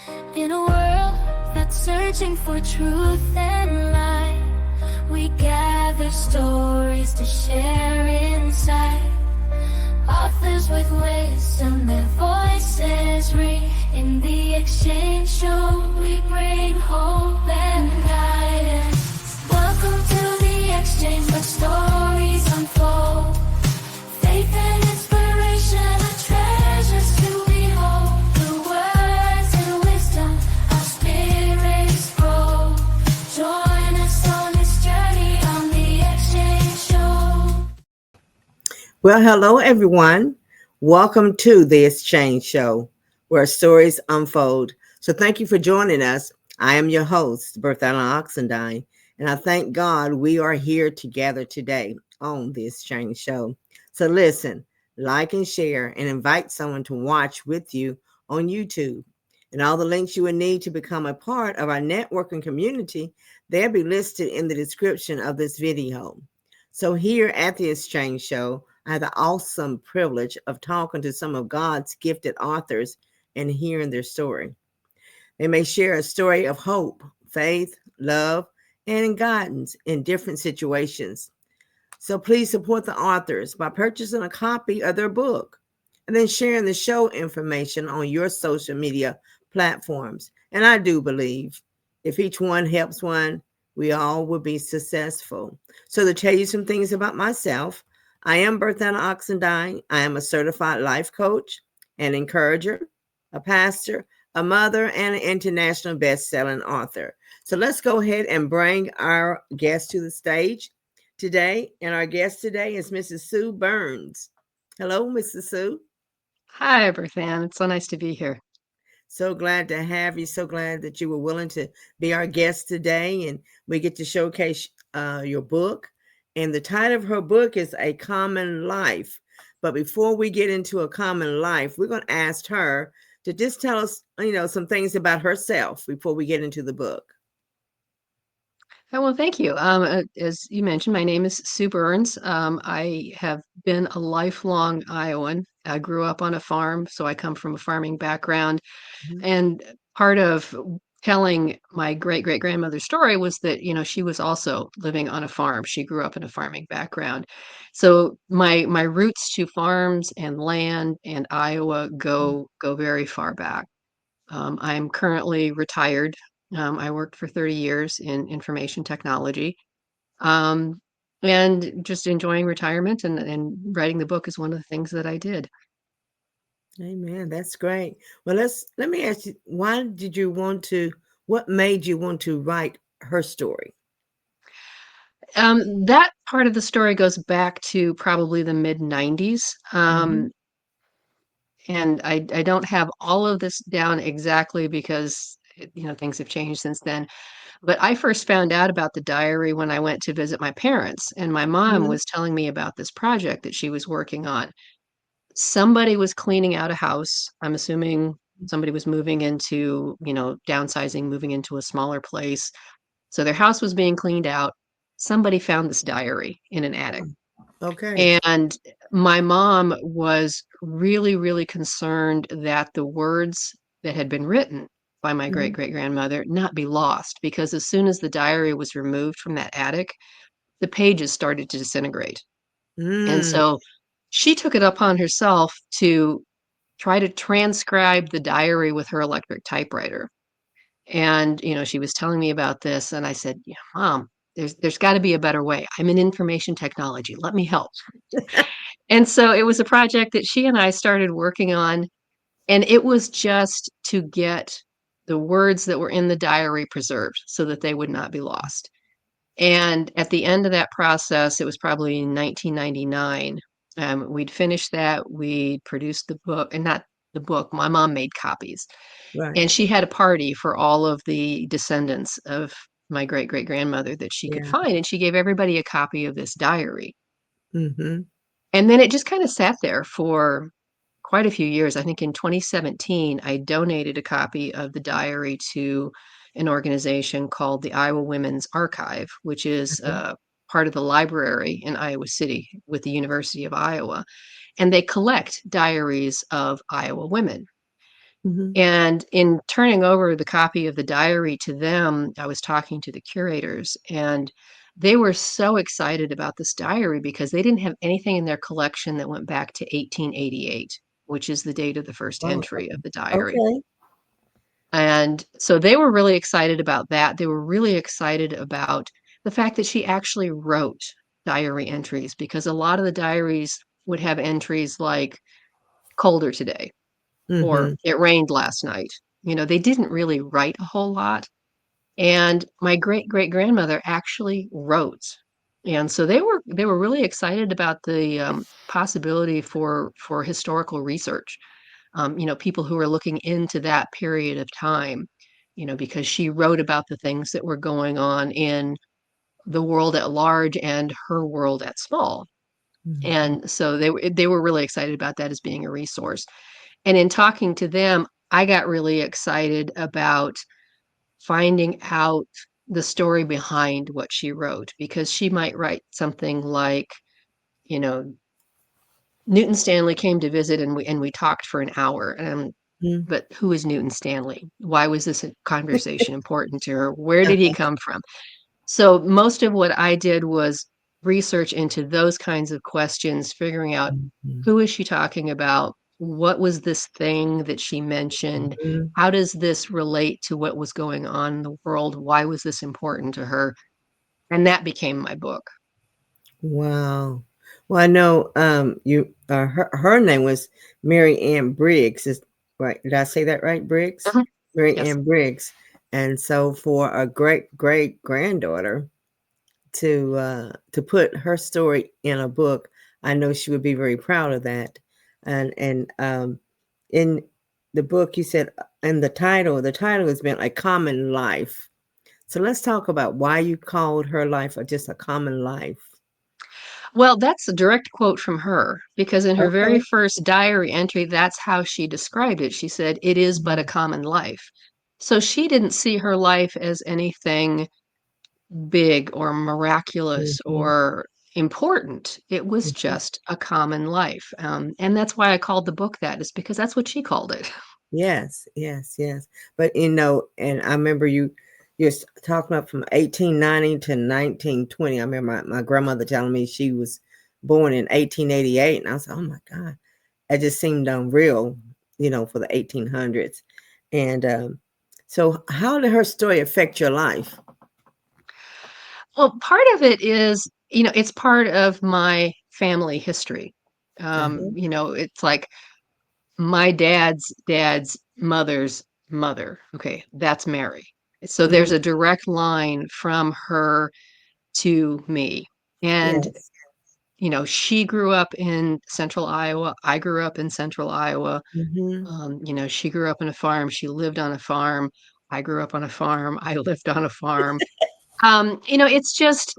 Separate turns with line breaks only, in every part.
In a world that's searching for truth and light, we gather stories to share inside. Authors with wisdom, their voices ring. In the exchange show, we bring hope and guidance. Welcome to the exchange, where stories unfold. Faith and inspiration are treasures to behold. Through words and wisdom, our spirits grow. Join us on this journey on the exchange show.
Well, hello, everyone. Welcome to the Exchange Show, where stories unfold. So, thank you for joining us. I am your host, Berthanna Oxendine, and I thank God we are here together today on the Exchange Show. So, listen, like and share, and invite someone to watch with you on YouTube. And all the links you will need to become a part of our networking community, they'll be listed in the description of this video. So, here at the Exchange Show, I had the awesome privilege of talking to some of God's gifted authors and hearing their story. They may share a story of hope, faith, love, and guidance in different situations. So please support the authors by purchasing a copy of their book and then sharing the show information on your social media platforms. And I do believe if each one helps one, we all will be successful. So to tell you some things about myself, I am Berthanna Oxendine. I am a certified life coach, an encourager, a pastor, a mother, and an international best-selling author. So let's go ahead and bring our guest to the stage today. And our guest today is Mrs. Sue Burns. Hello, Mrs. Sue.
Hi, Berthan. It's so nice to be here.
So glad to have you. So glad that you were willing to be our guest today, and we get to showcase your book. And the title of her book is A Common Life. But before we get into A Common Life, we're going to ask her to just tell us, some things about herself before we get into the book.
Oh, well, thank you. As you mentioned, my name is Sue Burns. I have been a lifelong Iowan. I grew up on a farm, so I come from a farming background.
Mhm.
And part of telling my great-great-grandmother's story was that, she was also living on a farm. She grew up in a farming background. So my roots to farms and land and Iowa go very far back. I'm currently retired. I worked for 30 years in information technology, um, and just enjoying retirement and writing the book is one of the things that I did.
Amen. That's great. Well, let me ask you, what made you want to write her story?
That part of the story goes back to probably the mid 90s.
Mhm.
And I don't have all of this down exactly because, things have changed since then. But I first found out about the diary when I went to visit my parents, and my mom
Mhm.
was telling me about this project that she was working on. Somebody was cleaning out a house. I'm assuming somebody was moving into, downsizing, moving into a smaller place. So their house was being cleaned out. Somebody found this diary in an attic.
Okay.
And my mom was really, really concerned that the words that had been written by my great
Mhm.
great grandmother not be lost because as soon as the diary was removed from that attic, the pages started to disintegrate. And
Mm.
so she took it upon herself to try to transcribe the diary with her electric typewriter. And, she was telling me about this, and I said, "Yeah, Mom, there's got to be a better way. I'm in information technology. Let me help." And so it was a project that she and I started working on, and it was just to get the words that were in the diary preserved so that they would not be lost. And at the end of that process, it was probably in 1999, we'd finished that, we produced the book and not the book, my mom made copies,
Right.
and she had a party for all of the descendants of my great-great-grandmother that she could
Yeah.
find, and she gave everybody a copy of this diary.
Mhm.
And then it just kinda sat there for quite a few years. I think in 2017, I donated a copy of the diary to an organization called the Iowa Women's Archive, which is
Okay.
part of the library in Iowa City with the University of Iowa. And they collect diaries of Iowa women.
Mhm.
And in turning over the copy of the diary to them, I was talking to the curators, and they were so excited about this diary because they didn't have anything in their collection that went back to 1888, which is the date of the first
Wow.
entry of the diary.
Okay.
And so they were really excited about that. They were really excited about the fact that she actually wrote diary entries, because a lot of the diaries would have entries like colder today or
Mhm.
it rained last night. They didn't really write a whole lot. And my great great grandmother actually wrote. And so they were really excited about the possibility for historical research. People who are looking into that period of time, because she wrote about the things that were going on in the world at large and her world at small.
Mhm.
And so they were really excited about that as being a resource. And in talking to them, I got really excited about finding out the story behind what she wrote, because she might write something like, you know, Newton Stanley came to visit and we talked for an hour.
Mhm.
But who is Newton Stanley? Why was this conversation important to her? Where did he come from? So most of what I did was research into those kinds of questions, figuring out
Mhm.
who is she talking about? What was this thing that she mentioned?
Mhm.
How does this relate to what was going on in the world? Why was this important to her? And that became my book.
Wow. Well, I know, you her name was Mary Ann Briggs, is right? Did I say that right, Briggs?
Mhm.
Mary
Yes.
Ann Briggs. And so for a great-great-granddaughter to put her story in a book, I know she would be very proud of that. And in the book, you said, in the title has been A Common Life. So let's talk about why you called her life just a common life.
Well, that's a direct quote from her, because in her very
Okay.
first diary entry, that's how she described it. She said, "It is but a
Mhm.
common life." So she didn't see her life as anything big or miraculous
Mhm.
or important. It was
Mhm.
just a common life. And that's why I called the book that, is because that's what she called it.
Yes, yes, yes. But, and I remember you're talking up from 1890 to 1920. I remember my grandmother telling me she was born in 1888, and I was like, "Oh my God." It just seemed unreal, for the 1800s. And, so how did her story affect your life?
Well, part of it is, it's part of my family history.
Uh-huh.
It's like my dad's mother's mother. Okay, that's Mary. So there's
Mhm.
a direct line from her to me. And,
Yes.
she grew up in central Iowa. I grew up in central Iowa.
Mhm.
She grew up on a farm. She lived on a farm. I grew up on a farm. I lived on a farm. It's just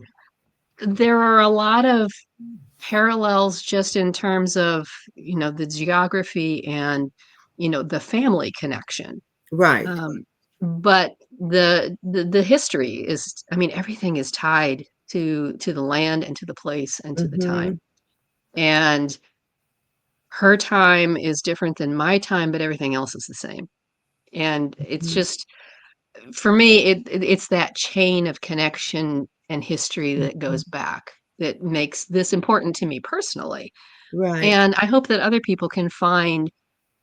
there are a lot of parallels just in terms of, the geography and, the family connection.
Right.
Um, but the history is, I mean, everything is tied to the land and to the place and to the time.
Mhm.
And her time is different than my time, but everything else is the same. And it's
Mhm.
just, for me, it's that chain of connection and history that
Mhm.
goes back that makes this important to me personally.
Right.
And I hope that other people can find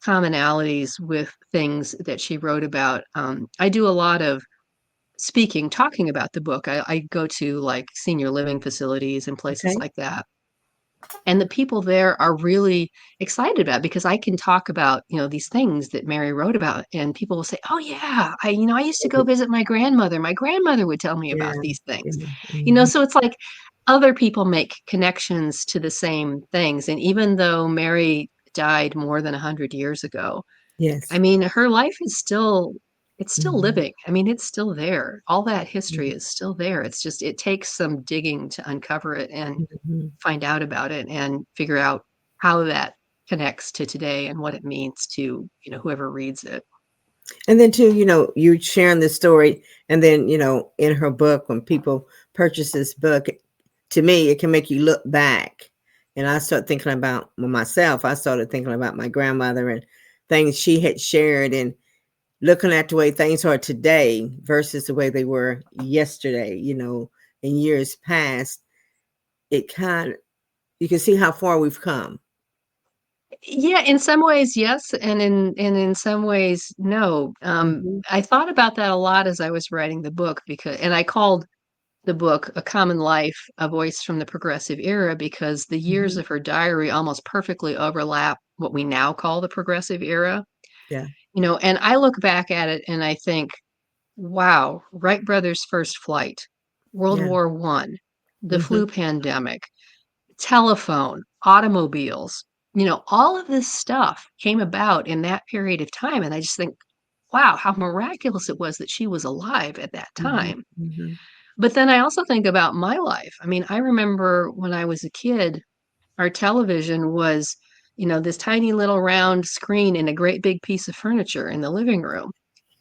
commonalities with things that she wrote about. I do a lot of speaking, talking about the book. I go to like senior living facilities and places
Okay.
like that. And the people there are really excited about it, because I can talk about, these things that Mary wrote about, and people will say, "Oh yeah, I used to go visit my grandmother. My grandmother would tell me about
Yeah.
these things."
Yeah. Mhm.
So it's like other people make connections to the same things. And even though Mary died more than 100 years ago, I
Yes.
mean, her life is still, it's still
Mhm.
living. I mean, it's still there. All that history
Mhm.
is still there. It's just it takes some digging to uncover it and
Mhm.
find out about it and figure out how that connects to today and what it means to, whoever reads it.
And then too, you sharing the story, and then, in her book, when people purchase this book, to me, it can make you look back. And I start thinking about, well, myself, I started thinking about my grandmother, and things she had shared, and looking at the way things are today versus the way they were yesterday, in years past, it kind of, you can see how far we've come.
Yeah, in some ways, yes, and in some ways, no.
Hmm.
I thought about that a lot as I was writing the book and I called the book A Common Life, A Voice from the Progressive Era, because the years
Hmm.
of her diary almost perfectly overlap what we now call the progressive era.
Yeah.
And I look back at it and I think, wow, Wright brothers' first flight, World
Yeah.
War One, the
Hmm.
flu pandemic, telephone, automobiles, all of this stuff came about in that period of time. And I just think, wow, how miraculous it was that she was alive at that
Hmm.
time.
Hmm.
But then I also think about my life. I mean, I remember when I was a kid, our television was, this tiny little round screen and a great big piece of furniture in the living room,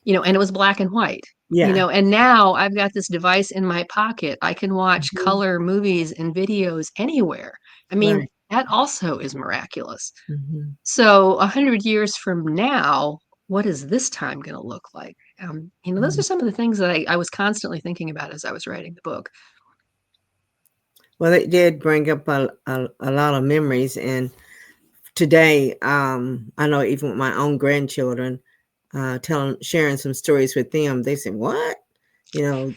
and it was black and white.
Yeah.
And now I've got this device in my pocket. I can watch
Hmm.
color movies and videos anywhere. I mean,
Right.
that also is miraculous.
Hmm.
So 100 years from now, what is this time going to look like? Those are some of the things that I was constantly thinking about as I was writing the book.
Well, it did bring up a lot of memories. And today, I know even with my own grandchildren, sharing some stories with them, they said, "What?" You know,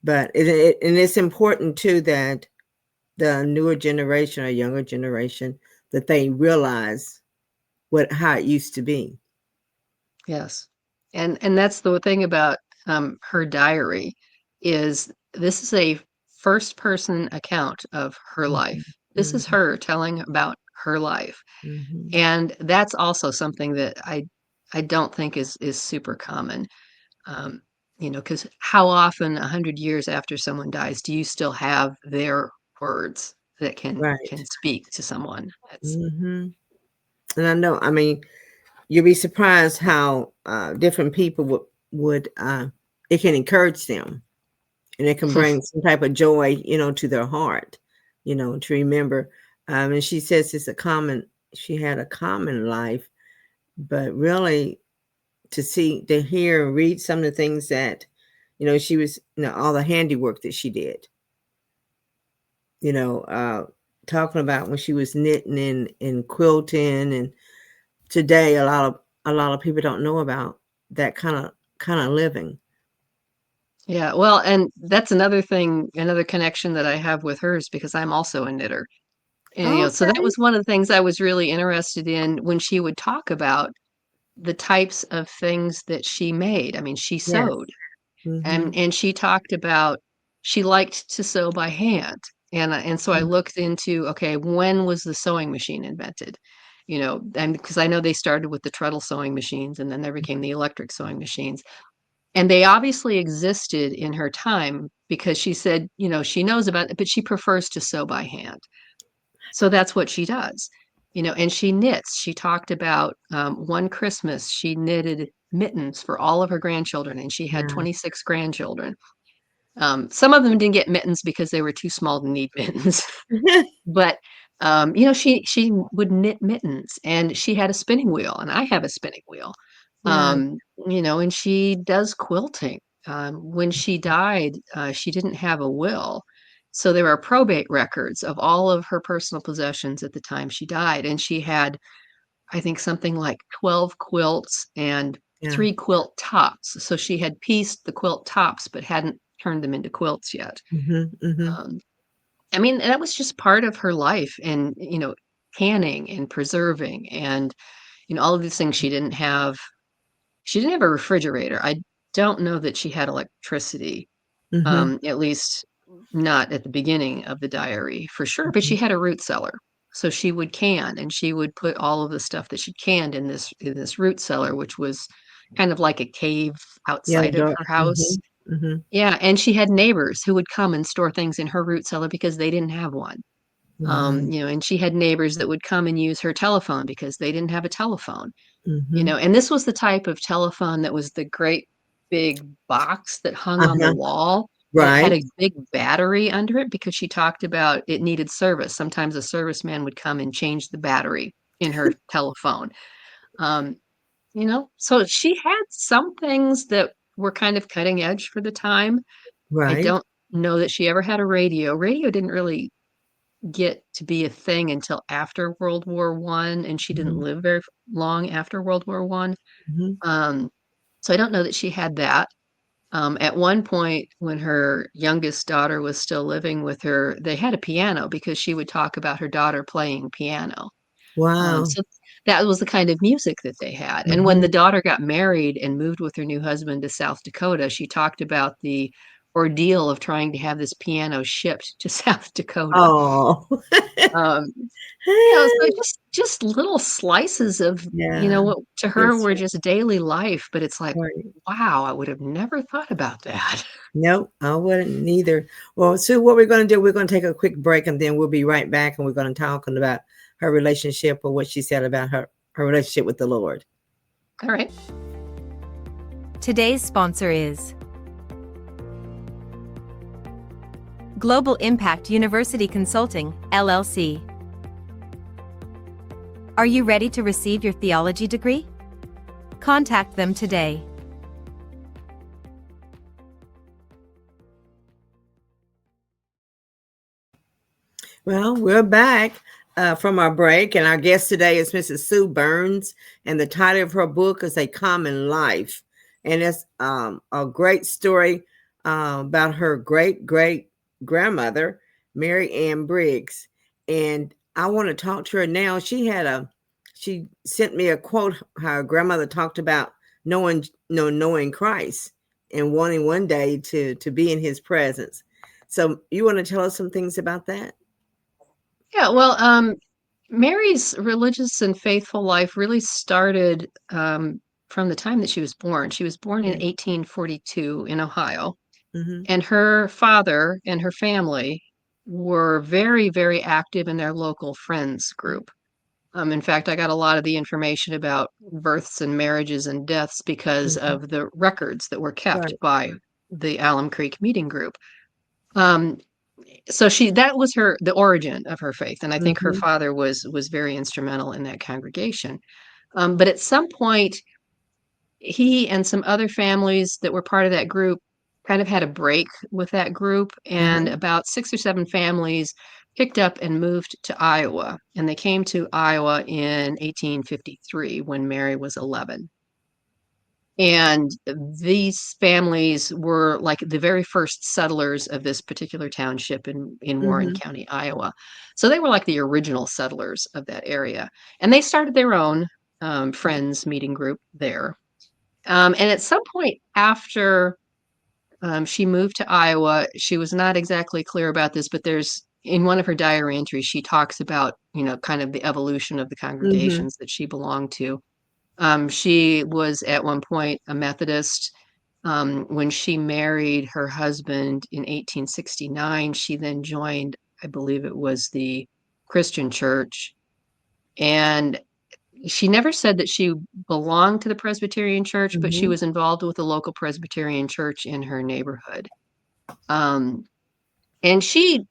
but and it's important too that the newer generation or younger generation, that they realize how it used to be.
Yes. And that's the thing about her diary is this is a first person account of her life.
Mhm,
This is
mhm,
her telling about her life.
mhm.
And that's also something that I don't think is super common. Um, because how often 100 years after someone dies do you still have their words that can
Right.
speak to someone? That's
Mhm. And I know, I mean, you'll be surprised how different people would it can encourage them, and it can bring some type of joy, to their heart, to remember. And she says she had a common life, but really to hear and read some of the things that, she was, all the handiwork that she did, you know, uh, talking about when she was knitting and quilting. And today, a lot of people don't know about that kind of living.
Yeah, well, and that's another thing, another connection that I have with hers because I'm also a knitter. And, so that
Okay.
was one of the things I was really interested in when she would talk about the types of things that she made. I mean, she
Yes.
sewed
Mm-hmm.
and she talked about she liked to sew by hand. And so I looked into, okay, when was the sewing machine invented? And because I know they started with the treadle sewing machines and then there became the electric sewing machines. And they obviously existed in her time because she said, she knows about it, but she prefers to sew by hand. So that's what she does, and she knits. She talked about one Christmas, she knitted mittens for all of her grandchildren, and she had
Yeah.
26 grandchildren. Some of them didn't get mittens because they were too small to need mittens. But, she would knit mittens, and she had a spinning wheel, and I have a spinning wheel.
Yeah.
And she does quilting. When she died, she didn't have a will, so there are probate records of all of her personal possessions at the time she died, and she had, I think, something like 12 quilts and
Yeah.
3 quilt tops. So she had pieced the quilt tops but hadn't turned them into quilts yet.
Mm-hmm. Mm-hmm.
Um, I mean, that was just part of her life and, canning and preserving and, all of these things she didn't have a refrigerator. I don't know that she had electricity,
Mm-hmm.
at least not at the beginning of the diary for sure, but
Mm-hmm.
she had a root cellar. So she would can and she would put all of the stuff that she canned in this root cellar, which was kind of like a cave
Yeah.
outside of her
Mm-hmm.
house.
Mm-hmm.
Yeah, and she had neighbors who would come and store things in her root cellar because they didn't have one.
Wow.
And she had neighbors that would come and use her telephone because they didn't have a telephone.
Mm-hmm.
And this was the type of telephone that was the great big box that hung on the
Uh-huh.
wall that had
Right.
a big battery under it because she talked about it needed service. Sometimes a serviceman would come and change the battery in her telephone. Um, so she had some things that were kind of cutting edge for the time. I
Right.
don't know that she ever had a radio. Radio didn't really get to be a thing until after World War One, and she didn't
Mhm,
live very long after World War One.
mhm.
Um, so I don't know that she had that. At one point, when her youngest daughter was still living with her, they had a piano because she would talk about her daughter playing piano.
Wow.
So that was the kind of music that they had. And when the
Mhm.
daughter got married and moved with her new husband to South Dakota, she talked about the ordeal of trying to have this piano shipped to South Dakota.
Oh.
Um, so just little slices of,
Yeah,
what to her
it's
were just daily life, but it's like,
right.
wow, I would have never thought about that.
Nope, I wouldn't neither. Well, Sue, what we're gonna do, we're gonna take a quick break and then we'll be right back and we're gonna talk about her relationship or what she said about her relationship with the Lord.
All right.
Today's sponsor is Global Impact University Consulting, LLC. Are you ready to receive your theology degree? Contact them today.
Well, we're back from our break, and our guest today is Mrs. Sue Burns, and the title of her book is A Common Life, and it's a great story about her great great grandmother, Mary Ann Briggs, and I want to talk to her now. She sent me a quote. Her grandmother talked about knowing Christ and wanting one day to be in His presence. So, you want to tell us some things about that?
Yeah, well, Mary's religious and faithful life really started from the time that she was born. She was born in
Yeah.
1842 in Ohio,
Mhm.
and her father and her family were very, very active in their local friends group. In fact, I got a lot of the information about births and marriages and deaths because
Mhm.
of the records that were kept
Right.
by the Alum Creek Meeting Group. Um, so that was the origin of her faith, and I think her
Mhm.
father was very instrumental in that congregation. But at some point, he and some other families that were part of that group kind of had a break with that group, and
Uh-huh.
about 6 or 7 families picked up and moved to Iowa, and they came to Iowa in 1853 when Mary was 11. And these families were like the very first settlers of this particular township in Warren
Mhm.
County, Iowa. So they were like the original settlers of that area. And they started their own friends meeting group there. And at some point after she moved to Iowa, she was not exactly clear about this, but there's in one of her diary entries, she talks about, kind of the evolution of the
Mhm.
congregations that she belonged to. She was at one point a Methodist. When she married her husband in 1869, she then joined, I believe it was the Christian church. And she never said that she belonged to the Presbyterian church, but she
Mhm.
was involved with the local Presbyterian church in her neighborhood. Um, and she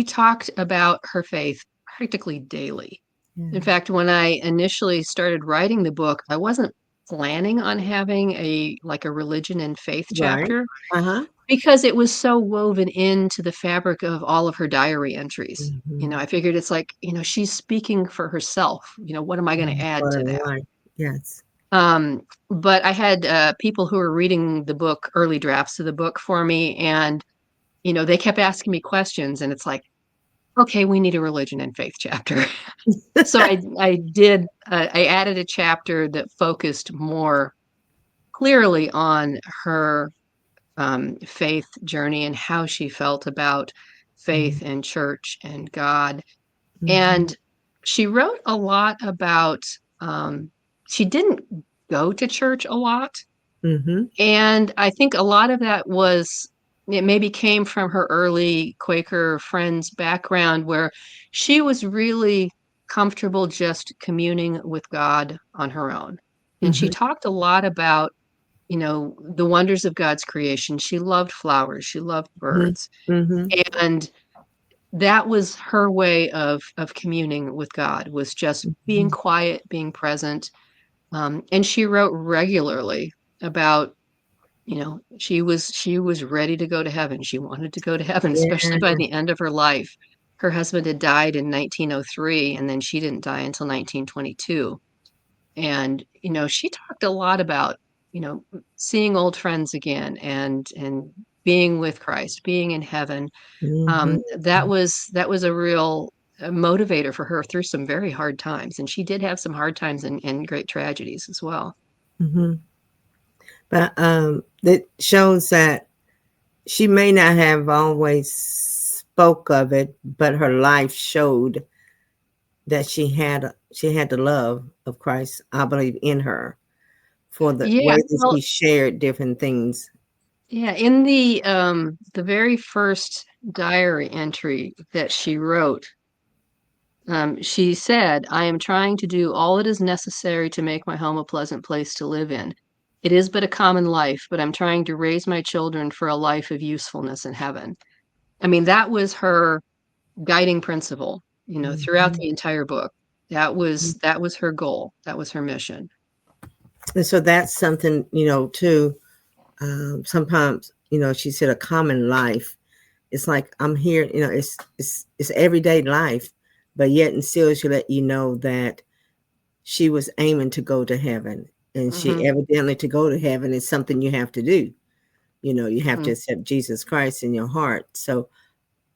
talked about her faith practically daily. In
Yeah.
fact, when I initially started writing the book, I wasn't planning on having a religion and faith
Right.
chapter
Uh-huh.
because it was so woven into the fabric of all of her diary entries.
Mhm.
I figured it's like, she's speaking for herself. What am I going to add
What a
to that?
life. Yes.
But I had people who were reading the book, early drafts of the book for me, and they kept asking me questions, and it's like, okay, we need a religion and faith chapter. So I added a chapter that focused more clearly on her faith journey and how she felt about
Mhm.
faith and church and God.
Mhm.
And she wrote a lot about, um, she didn't go to church a lot.
Mhm.
And I think a lot of that it maybe came from her early Quaker friends background where she was really comfortable just communing with God on her own. And she
Mhm.
talked a lot about, the wonders of God's creation. She loved flowers, she loved
Mhm.
birds.
Mhm.
And that was her way of communing with God, was just being
Mhm.
quiet, being present, And she wrote regularly about, she was ready to go to heaven. She wanted to go to heaven, especially by
Yeah.
the end of her life. Her husband had died in 1903, and then she didn't die until 1922. And, she talked a lot about, seeing old friends again and being with Christ, being in heaven.
Hmm.
That was a real motivator for her through some very hard times. And she did have some hard times and great tragedies as well.
Hmm. But that shows that she may not have always spoke of it, but her life showed that she had the love of Christ, I believe, in her for the
Yeah,
way that
well,
she shared different things.
yeah, in the very first diary entry that she wrote, she said, "I am trying to do all that is necessary to make my home a pleasant place to live in. It is but a common life, but I'm trying to raise my children for a life of usefulness in heaven." I mean, that was her guiding principle, throughout
Mhm.
the entire book. That was her goal. That was her mission.
And so that's something, too. Sometimes, she said a common life. It's like I'm here, it's everyday life, but yet and still she let you know that she was aiming to go to heaven. And she
Mhm,
evidently to go to heaven is something you have to do. You have to
mhm.
accept Jesus Christ in your heart. So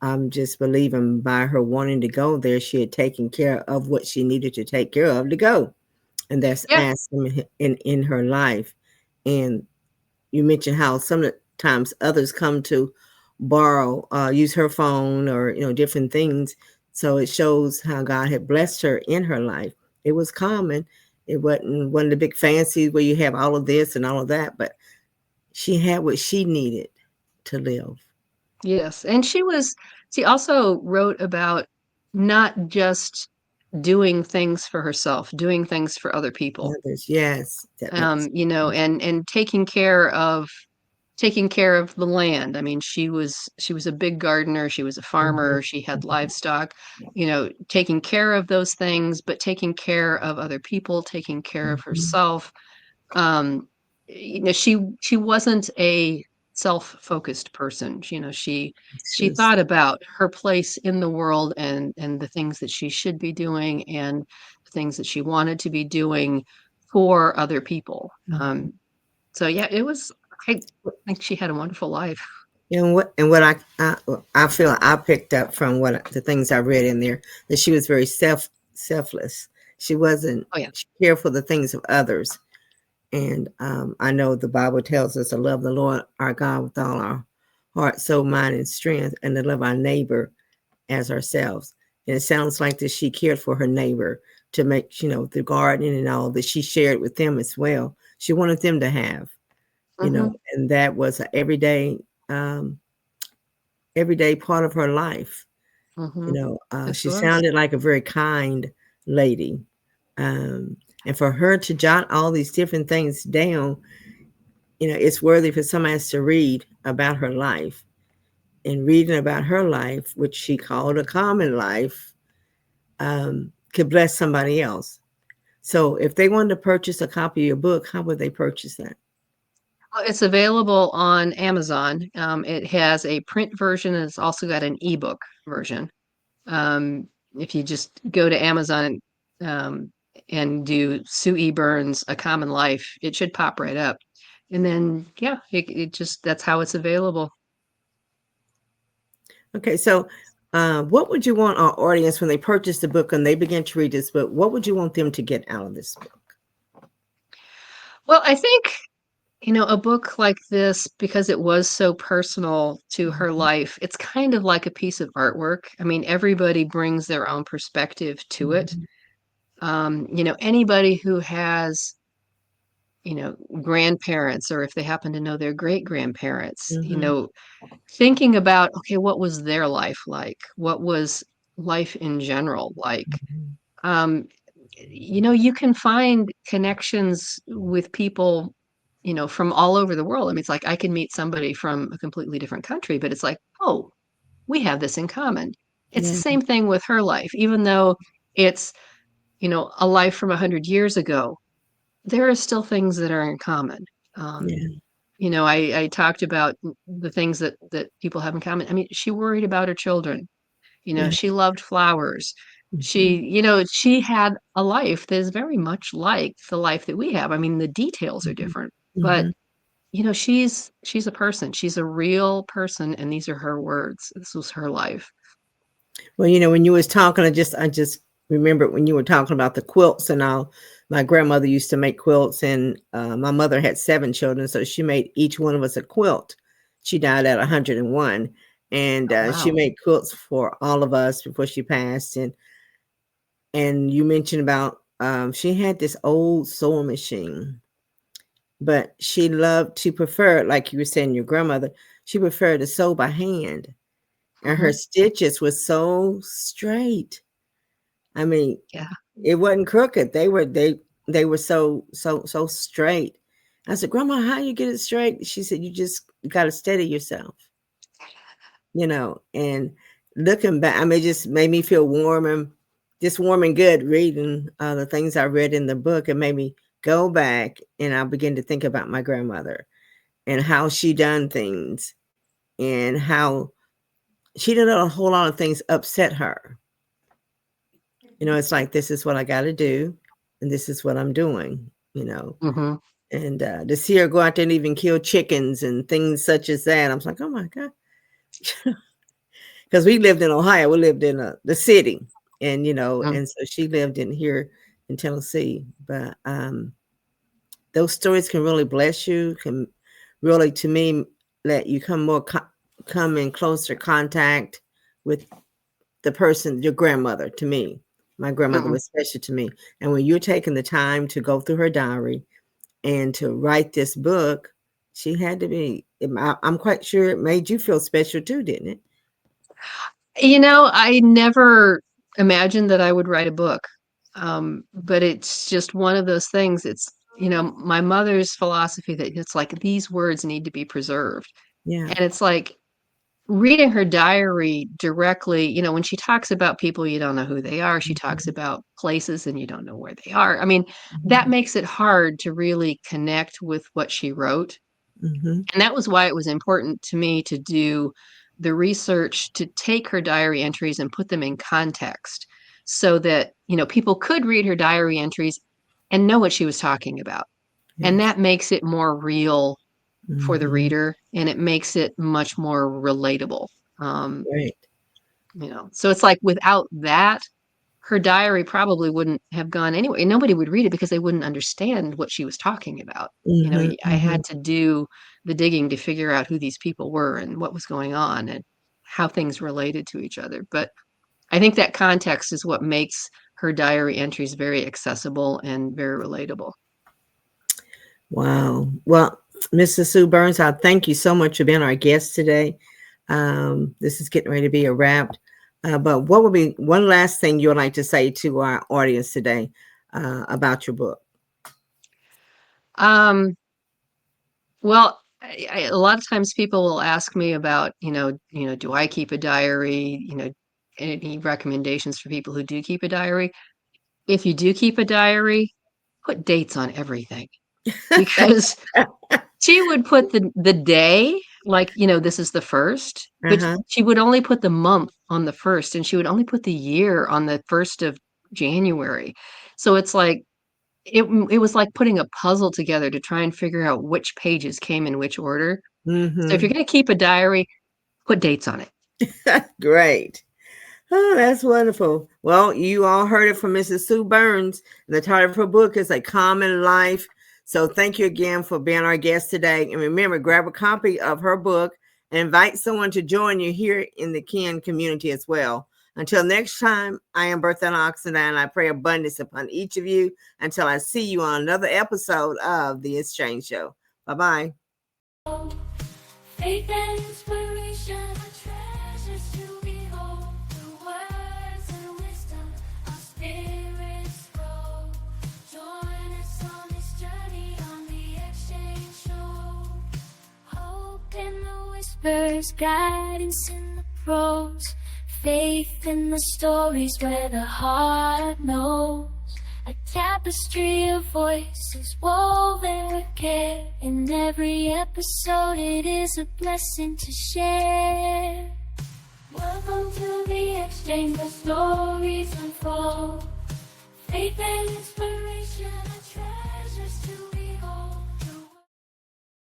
I'm just believing by her wanting to go there, she had taken care of what she needed to take care of to go. And that's
Yeah,
asking in her life. And you mentioned how sometimes others come to borrow, use her phone or different things. So it shows how God had blessed her in her life. It was common. It wasn't one of the big fancies where you have all of this and all of that, but she had what she needed to live.
yes, and she also wrote about not just doing things for herself, doing things for other people.
Others, yes, that's
And taking care of the land. I mean, she was a big gardener, she was a
mhm,
farmer, she had livestock, taking care of those things, but taking care of other people, taking care of
mhm.
herself. Um, she wasn't a self-focused person.
It's
She
just
thought about her place in the world and the things that she should be doing and the things that she wanted to be doing for other people. So yeah, I think she had a wonderful life.
and what I feel I picked up from the things I read in there, that she was very selfless. She wasn't
Oh yeah.
she cared for the things of others. And I know the Bible tells us to love the Lord our God with all our heart, soul, mind, and strength, and to love our neighbor as ourselves. And it sounds like that she cared for her neighbor to make, the gardening and all that she shared with them as well. She wanted them to have,
Hmm.
and that was an um, everyday part of her life.
Hmm. This
She
was.
sounded like a very kind lady. And for her to jot all these different things down, it's worthy for somebody else to read about her life. And reading about her life, which she called a common life, could bless somebody else. So if they wanted to purchase a copy of your book, how would they purchase that?
It's available on Amazon. It has a print version and it's also got an ebook version. Um, if you just go to Amazon um, and do Sue E. Burns, A Common Life, it should pop right up. And then, yeah, it just, that's how it's available.
Okay, so what would you want our audience when they purchase the book and they begin to read this book? What would you want them to get out of this book?
Well, I think, a book like this, because it was so personal to her
Mhm,
life, it's kind of like a piece of artwork. I mean, everybody brings their own perspective to it.
mhm,
Anybody who has, grandparents, or if they happen to know their great grandparents,
mhm,
thinking about, okay, what was their life like? What was life in general like?
mhm.
Um, you can find connections with people, from all over the world. I mean, it's like I can meet somebody from a completely different country, but it's like, oh, we have this in common. It's the
Yeah.
same thing with her life, even though it's, a life from 100 years ago. there are still things that are in common. Um,
Yeah.
I talked about the things that people have in common. I mean, she worried about her children.
Yeah.
She loved flowers.
Mhm.
She had a life that is very much like the life that we have. I mean, the details are
Mhm.
different, but
Mhm.
she's a person. She's a real person, and these are her words. This was her life.
Well, when you was talking, I just remembered when you were talking about the quilts and all. My grandmother used to make quilts, and my mother had 7 children, so she made each one of us a quilt. She died at 101, and
Oh,
she
wow.
made quilts for all of us before she passed. And you mentioned about she had this old sewing machine, but she loved to prefer, like you were saying, your grandmother. She preferred to sew by hand, and her
Mhm.
stitches were so straight. I mean,
Yeah.
it wasn't crooked. They were so straight. I said, "Grandma, how you get it straight?" She said, "You just got to steady yourself." And looking back, I mean, it just made me feel warm and good reading the things I read in the book. It made me go back, and I began to think about my grandmother and how she done things, and how she didn't let a whole lot of things upset her. It's like, this is what I got to do, and this is what I'm doing.
Mhm.
And to see her go out there and even kill chickens and things such as that, I was like, oh my God. Because we lived in Ohio, we lived in the city, and
Mm.
and so she lived in here in Tennessee. But those stories can really bless you, can really, to me, let you come in closer contact with the person, your grandmother. To me, my grandmother
Mm-mm.
was special to me. And when you're taking the time to go through her diary and to write this book, she had to be. I'm quite sure it made you feel special too, didn't it?
I never imagined that I would write a book. But it's just one of those things. It's, my mother's philosophy that it's like these words need to be preserved.
Yeah.
And it's like reading her diary directly, when she talks about people, you don't know who they are. She talks
Mhm.
about places and you don't know where they are. I mean, that
Mhm.
makes it hard to really connect with what she wrote.
Mhm.
And that was why it was important to me to do the research to take her diary entries and put them in context so that, people could read her diary entries and know what she was talking about. And
Yes.
that makes it more real for the
Mhm.
reader and it makes it much more relatable. Um,
Right.
so it's like without that, her diary probably wouldn't have gone anywhere. Nobody would read it because they wouldn't understand what she was talking about.
Mhm.
I
Mhm.
had to do the digging to figure out who these people were and what was going on and how things related to each other. But I think that context is what makes her diary entries very accessible and very relatable.
Wow. Well, Mrs. Sue Burns, I thank you so much for being our guest today. This is getting ready to be a wrap. But what would be one last thing you would like to say to our audience today about your book?
Um, well, a lot of times people will ask me about, do I keep a diary? Any recommendations for people who do keep a diary? If you do keep a diary, put dates on everything because she would put the day, like, this is the first, but
Uh-huh.
she would only put the month on the first, and she would only put the year on the 1st of January. So it's like it was like putting a puzzle together to try and figure out which pages came in which order. So if you're
Mm-hmm.
gonna keep a diary, put dates on it.
Great. Oh, that's wonderful. Well, you all heard it from Mrs. Sue Burns. The title of her book is A Common Life. So thank you again for being our guest today. And remember, grab a copy of her book and invite someone to join you here in the Ken community as well. Until next time, I am Berthanna Oxendine, and I pray abundance upon each of you until I see you on another episode of The Exchange Show. Bye-bye.
Faith and inspiration are treasures to behold. Through words and wisdom, our spirits grow. Join us on this journey on the exchange show. Hope in the whispers, guidance in the prose. Faith in the stories where the heart knows. tapestry of voices woven with care. In every episode, it is a blessing to share. Welcome to the exchange where stories unfold. Faith and inspiration